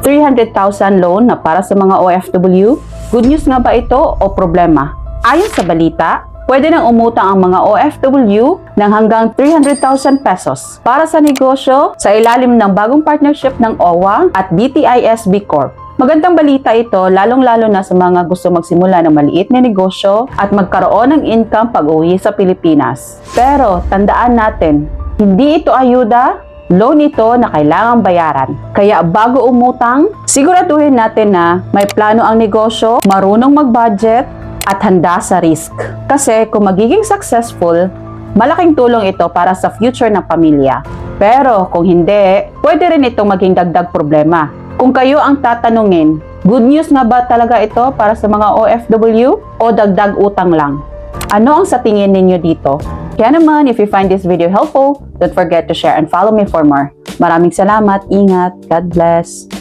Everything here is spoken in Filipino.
300,000 loan na para sa mga OFW? Good news nga ba ito o problema? Ayon sa balita, pwede nang umutang ang mga OFW ng hanggang 300,000 pesos para sa negosyo sa ilalim ng bagong partnership ng OWA at DTISB Corp. Magandang balita ito lalong-lalo na sa mga gusto magsimula ng maliit na negosyo at magkaroon ng income pag-uwi sa Pilipinas. Pero tandaan natin, hindi ito ayuda, loan ito na kailangang bayaran. Kaya bago umutang, siguraduhin natin na may plano ang negosyo, marunong mag-budget, at handa sa risk. Kasi kung magiging successful, malaking tulong ito para sa future ng pamilya. Pero kung hindi, pwede rin itong maging dagdag problema. Kung kayo ang tatanungin, good news nga ba talaga ito para sa mga OFW o dagdag utang lang? Ano ang sa tingin ninyo dito? Kaya naman, if you find this video helpful, don't forget to share and follow me for more. Maraming salamat, ingat, God bless!